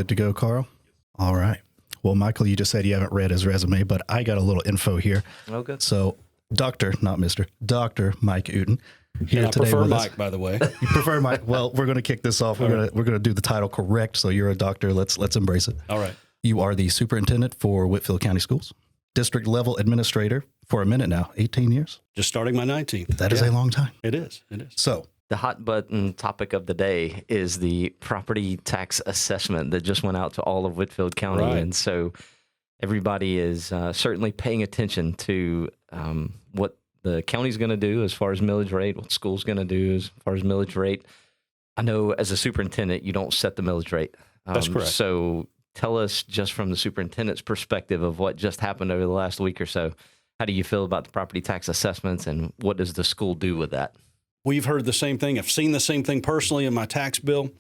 good to go, Carl? All right. Well, Michael, you just said you haven't read his resume, but I got a little info here. Okay. So, Dr., not Mr., Dr. Mike Ewton here and I today prefer with Mike, us. by the way. You prefer Mike? Well, we're going to kick this off. We're going to do the title correct. So you're a doctor. Let's embrace it. All right. You are the superintendent for Whitfield County Schools, district level administrator for a minute now, 18 years. Just starting my 19th. That is a long time. It is. It is. So The hot button topic of the day is the property tax assessment that just went out to all of Whitfield County. Right. And so everybody is certainly paying attention to what the county's going to do as far as millage rate, what school's going to do as far as millage rate. I know as a superintendent, you don't set the millage rate. That's correct. So tell us just from the superintendent's perspective of what just happened over the last week or so. How do you feel about the property tax assessments and what does the school do with that? We've heard the same thing. I've seen the same thing personally in my tax bill.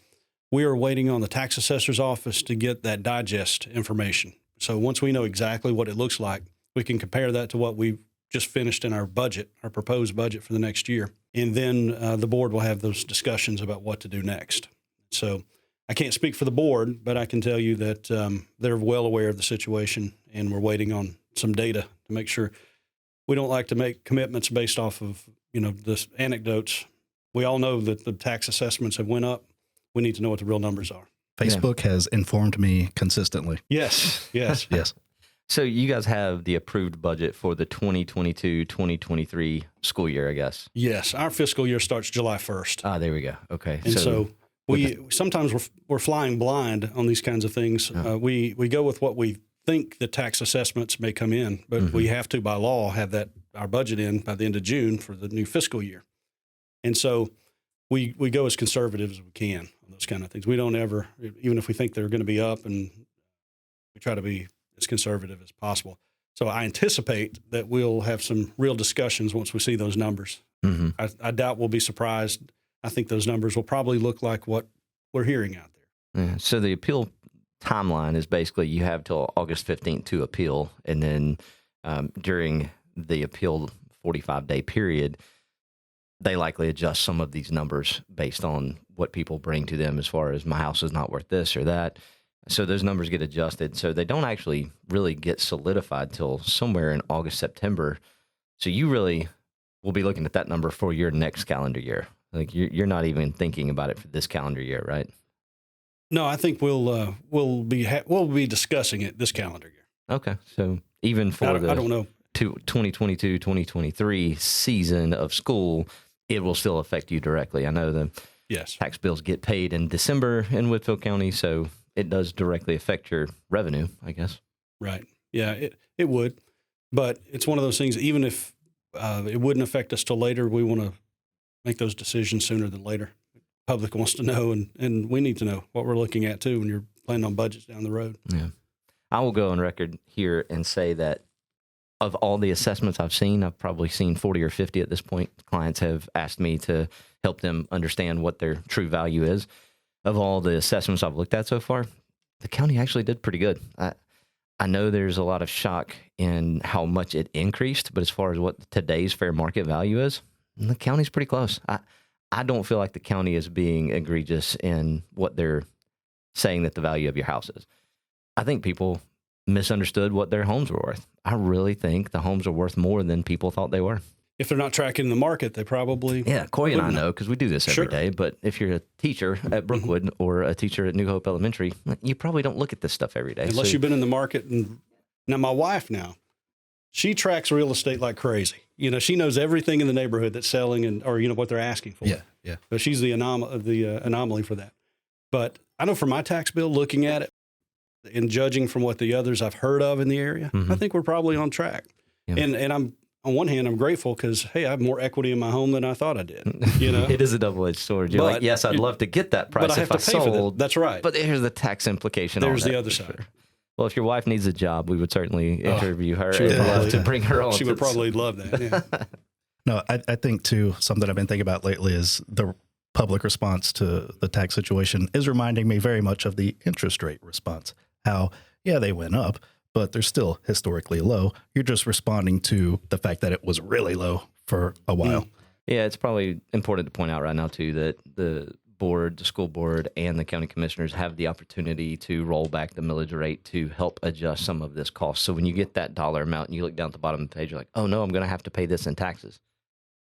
We are waiting on the tax assessor's office to get that digest information. So once we know exactly what it looks like, we can compare that to what we've just finished in our budget, our proposed budget for the next year. And then the board will have those discussions about what to do next. So I can't speak for the board, but I can tell you that they're well aware of the situation, and we're waiting on some data to make sure. We don't like to make commitments based off of, the anecdotes. We all know that the tax assessments have went up. We need to know what the real numbers are. Facebook has informed me consistently. Yes. Yes. So you guys have the approved budget for the 2022-2023 school year, I guess. Yes. Our fiscal year starts July 1st. Ah, there we go. Okay. And so sometimes we're flying blind on these kinds of things. We go with what we think the tax assessments may come in, but we have to, by law, have our budget in by the end of June for the new fiscal year. And so we go as conservative as we can on those kind of things. We don't ever, even if we think they're going to be up, and we try to be as conservative as possible. So I anticipate that we'll have some real discussions once we see those numbers. I doubt we'll be surprised. I think those numbers will probably look like what we're hearing out there. Yeah. So the appeal timeline is basically you have till August 15th to appeal, and then during the appeal 45-day period, they likely adjust some of these numbers based on what people bring to them as far as my house is not worth this or that. So those numbers get adjusted. So they don't actually really get solidified till somewhere in August, September. So you really will be looking at that number for your next calendar year. Like you're not even thinking about it for this calendar year, right? No, I think we'll be discussing it this calendar year. Okay, so even for I don't know. 2022-2023 season of school, it will still affect you directly. I know the tax bills get paid in December in Whitfield County, so it does directly affect your revenue, I guess. Right. Yeah, it would. But it's one of those things, even if it wouldn't affect us till later, we want to make those decisions sooner than later. Public wants to know, and we need to know what we're looking at too when you're planning on budgets down the road. Yeah. I will go on record here and say that of all the assessments I've seen, I've probably seen 40 or 50 at this point. Clients have asked me to help them understand what their true value is. Of all the assessments I've looked at so far, the county actually did pretty good. I know there's a lot of shock in how much it increased, but as far as what today's fair market value is, the county's pretty close. I don't feel like the county is being egregious in what they're saying that the value of your house is. I think people misunderstood what their homes were worth. I really think the homes are worth more than people thought they were. If they're not tracking the market, they probably... Yeah, Corey and I know because we do this every Sure. day, but if you're a teacher at Brookwood or a teacher at New Hope Elementary, you probably don't look at this stuff every day. Unless you've been in the market. And now my wife she tracks real estate like crazy. She knows everything in the neighborhood that's selling or what they're asking for. Yeah. But she's the anomaly for that. But I know for my tax bill, looking at it and judging from what the others I've heard of in the area, I think we're probably on track. Yeah. And I'm on one hand, I'm grateful because, hey, I have more equity in my home than I thought I did. It is a double-edged sword. You're like, yes, I'd love to get that price if I sold. That's right. But here's the tax implication. There's the other side. Sure. Well, if your wife needs a job, we would certainly interview her and love to bring her on. She would probably love that. Yeah. No, I think too, something I've been thinking about lately is the public response to the tax situation is reminding me very much of the interest rate response. How, they went up, but they're still historically low. You're just responding to the fact that it was really low for a while. Yeah, it's probably important to point out right now, too, that the board, the school board, and the county commissioners have the opportunity to roll back the millage rate to help adjust some of this cost. So when you get that dollar amount and you look down at the bottom of the page, you're like, oh no, I'm going to have to pay this in taxes.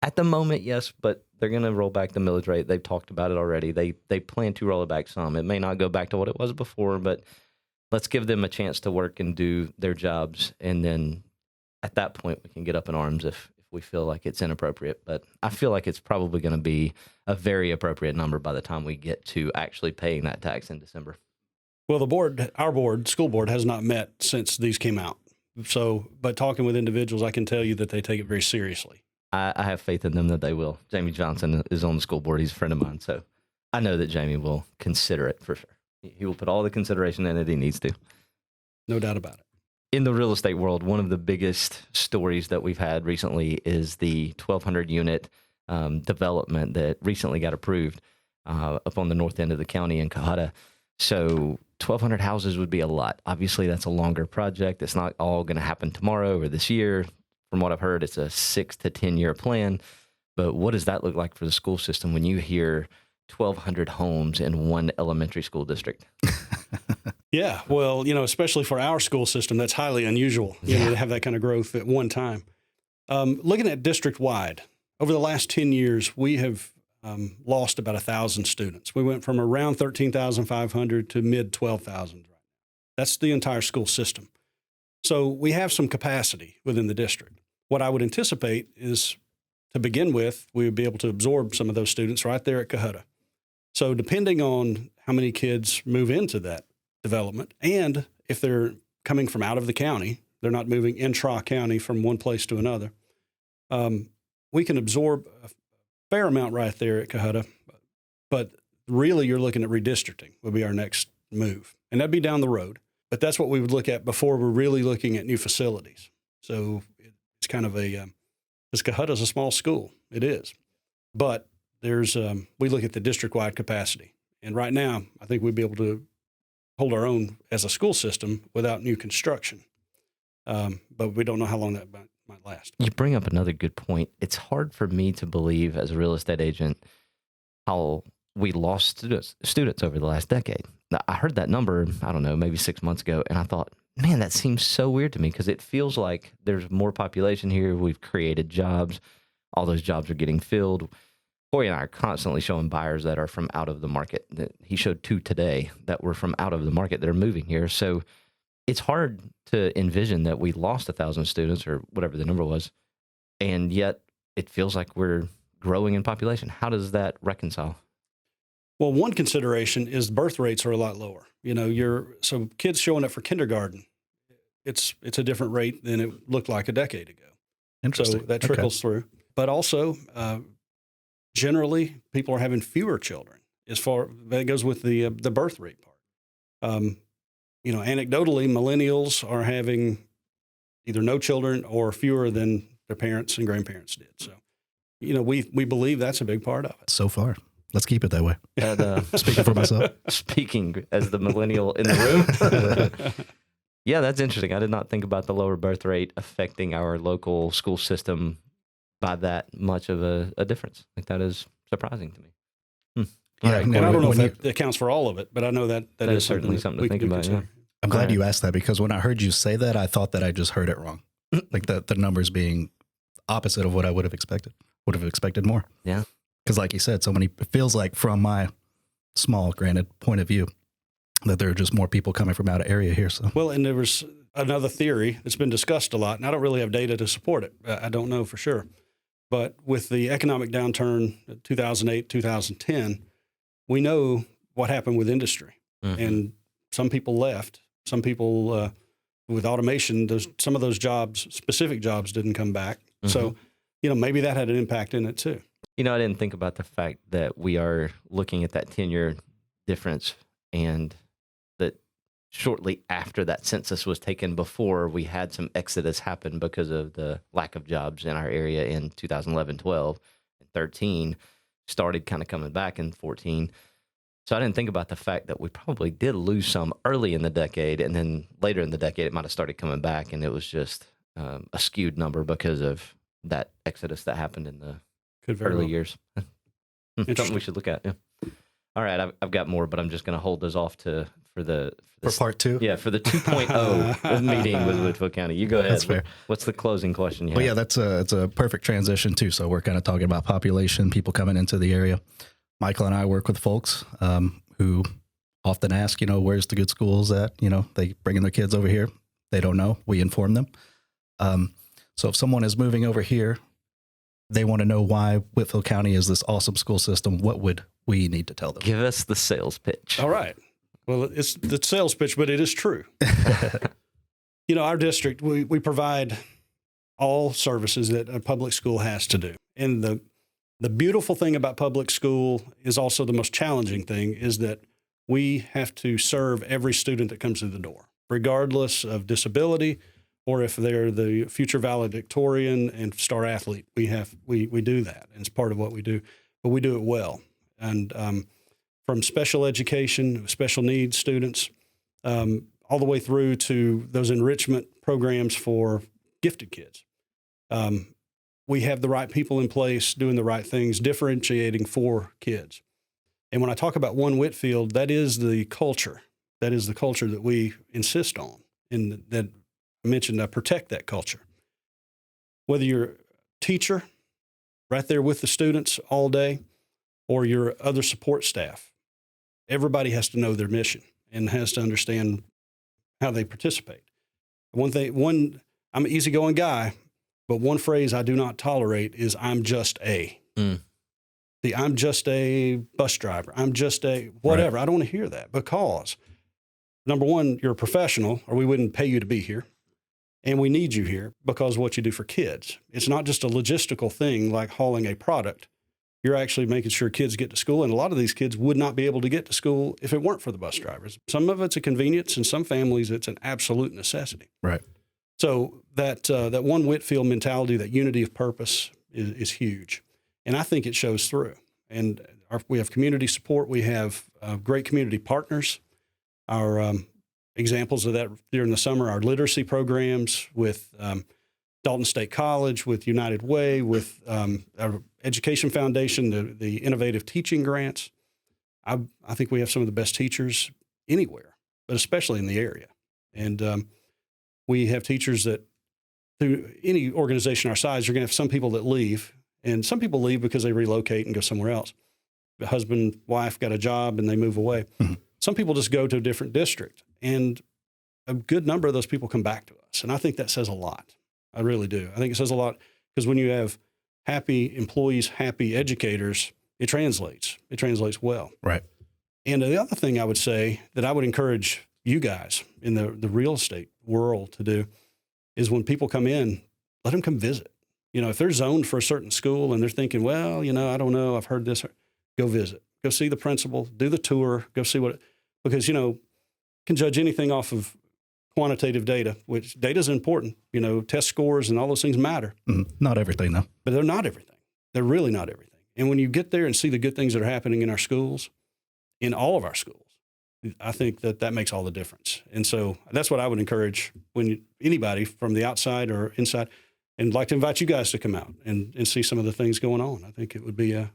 At the moment, yes, but they're going to roll back the millage rate. They've talked about it already. They plan to roll it back some. It may not go back to what it was before, but let's give them a chance to work and do their jobs. And then at that point, we can get up in arms if we feel like it's inappropriate. But I feel like it's probably going to be a very appropriate number by the time we get to actually paying that tax in December. Well, our board, school board, has not met since these came out. So, but talking with individuals, I can tell you that they take it very seriously. I have faith in them that they will. Jamie Johnson is on the school board. He's a friend of mine. So I know that Jamie will consider it for sure. He will put all the consideration in it he needs to. No doubt about it. In the real estate world, one of the biggest stories that we've had recently is the 1,200 unit development that recently got approved up on the north end of the county in Cohutta. So 1,200 houses would be a lot. Obviously, that's a longer project. It's not all going to happen tomorrow or this year. From what I've heard, it's a 6 to 10 year plan. But what does that look like for the school system when you hear 1,200 homes in one elementary school district? Yeah, well, especially for our school system, that's highly unusual to have that kind of growth at one time. Looking at district-wide, over the last 10 years, we have lost about 1,000 students. We went from around 13,500 to mid-12,000 right now. That's the entire school system. So we have some capacity within the district. What I would anticipate is, to begin with, we would be able to absorb some of those students right there at Cohutta. So depending on how many kids move into that development, and if they're coming from out of the county, they're not moving intra-county from one place to another, we can absorb a fair amount right there at Cohutta. But really, you're looking at redistricting would be our next move. And that'd be down the road. But that's what we would look at before we're really looking at new facilities. So it's kind of because Cohutta's a small school. It is. But we look at the district-wide capacity. And right now, I think we'd be able to hold our own as a school system without new construction. But we don't know how long that might last. You bring up another good point. It's hard for me to believe as a real estate agent how we lost students over the last decade. Now, I heard that number, I don't know, maybe 6 months ago, and I thought, man, that seems so weird to me because it feels like there's more population here. We've created jobs. All those jobs are getting filled. Corey and I are constantly showing buyers that are from out of the market. He showed 2 today that were from out of the market that are moving here. So it's hard to envision that we lost 1,000 students or whatever the number was, and yet it feels like we're growing in population. How does that reconcile? Well, one consideration is birth rates are a lot lower. So kids showing up for kindergarten, it's a different rate than it looked like a decade ago. Interesting. So that trickles through. But also, generally, people are having fewer children. That goes with the birth rate part. Anecdotally, millennials are having either no children or fewer than their parents and grandparents did. So, we believe that's a big part of it. So far. Let's keep it that way. Speaking for myself. Speaking as the millennial in the room. Yeah, that's interesting. I did not think about the lower birth rate affecting our local school system by that much of a difference. Like, that is surprising to me. Yeah, and I don't know if that accounts for all of it, but I know that is certainly something to think about. Yeah. I'm glad you asked that, because when I heard you say that, I thought that I just heard it wrong. Like the numbers being opposite of what I would have expected. Would have expected more. Yeah. Because like you said, it feels like, from my small, granted, point of view, that there are just more people coming from out of area here. So, well, and there was another theory that's been discussed a lot, and I don't really have data to support it. I don't know for sure. But with the economic downturn, 2008, 2010, we know what happened with industry. Mm-hmm. And some people left. Some people, with automation, some of those jobs, specific jobs, didn't come back. Mm-hmm. So, maybe that had an impact in it too. I didn't think about the fact that we are looking at that 10-year difference, and that shortly after that census was taken, before we had some exodus happen because of the lack of jobs in our area in 2011, 12, and 13, started kind of coming back in 14. So I didn't think about the fact that we probably did lose some early in the decade, and then later in the decade, it might have started coming back, and it was just a skewed number because of that exodus that happened in the early years. Something we should look at. Yeah. All right, I've got more, but I'm just going to hold those off for part 2. Yeah, for the 2.0 meeting with Whitfield County. You go ahead. That's fair. What's the closing question you have? Well, yeah, it's a perfect transition too. So we're kind of talking about population, people coming into the area. Michael and I work with folks who often ask, where's the good schools at? They bringing their kids over here. They don't know. We inform them. So if someone is moving over here, they want to know why Whitfield County is this awesome school system. What would we need to tell them? Give us the sales pitch. All right. Well, it's the sales pitch, but it is true. Our district, we provide all services that a public school has to do. And the beautiful thing about public school is also the most challenging thing is that we have to serve every student that comes through the door, regardless of disability or if they're the future valedictorian and star athlete. We do that, and it's part of what we do, but we do it well. And from special education, special needs students, all the way through to those enrichment programs for gifted kids. We have the right people in place doing the right things, differentiating for kids. And when I talk about One Whitfield, that is the culture. That is the culture that we insist on, and that I mentioned, I protect that culture. Whether you're a teacher right there with the students all day or your other support staff, everybody has to know their mission and has to understand how they participate. I'm an easygoing guy, but one phrase I do not tolerate is "I'm just a." I'm just a bus driver. I'm just a whatever. Right. I don't want to hear that because, number one, you're a professional or we wouldn't pay you to be here. And we need you here because of what you do for kids. It's not just a logistical thing like hauling a product. You're actually making sure kids get to school. And a lot of these kids would not be able to get to school if it weren't for the bus drivers. Some of it's a convenience, and some families it's an absolute necessity. Right. So that One Whitfield mentality, that unity of purpose is huge. And I think it shows through. And we have community support. We have great community partners. Our examples of that during the summer, our literacy programs with Dalton State College, with United Way, with our Education Foundation, the innovative teaching grants. I think we have some of the best teachers anywhere, but especially in the area. And we have teachers that, through any organization our size, you're going to have some people that leave, and some people leave because they relocate and go somewhere else. The husband, wife got a job and they move away. Mm-hmm. Some people just go to a different district, and a good number of those people come back to us. And I think that says a lot. I really do. I think it says a lot because when you have happy employees, happy educators, it translates. It translates well. Right. And the other thing I would say that I would encourage you guys in the real estate world to do is when people come in, let them come visit. If they're zoned for a certain school and they're thinking, well, I don't know, I've heard this, go visit. Go see the principal, do the tour, go see because, you can judge anything off of quantitative data, which data is important. Test scores and all those things matter. Not everything, though. But they're not everything. They're really not everything. And when you get there and see the good things that are happening in our schools, in all of our schools, I think that makes all the difference. And so that's what I would encourage anybody from the outside or inside, and I'd like to invite you guys to come out and see some of the things going on. I think it would be a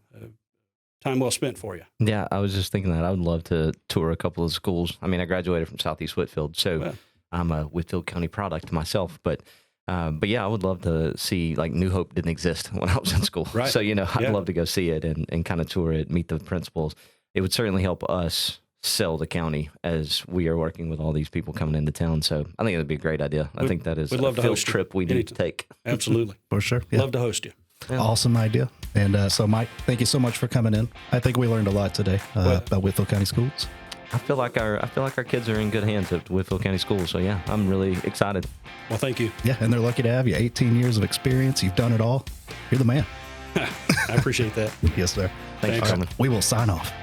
time well spent for you. Yeah, I was just thinking that I would love to tour a couple of schools. I mean, I graduated from Southeast Whitfield, so I'm a Whitfield County product myself. But yeah, I would love to see, like, New Hope didn't exist when I was in school. Right. So, I'd love to go see it and kind of tour it, meet the principals. It would certainly help us sell the county as we are working with all these people coming into town. So I think it would be a great idea. I think that is a field trip we need to take. Absolutely. For sure. Yeah. Love to host you. Yeah. Awesome idea. And so, Mike, thank you so much for coming in. I think we learned a lot today about Whitfield County Schools. I feel like our kids are in good hands at Whitfield County Schools. So yeah, I'm really excited. Well, thank you. Yeah, and they're lucky to have you. 18 years of experience. You've done it all. You're the man. I appreciate that. Yes, sir. Thanks for coming. We will sign off.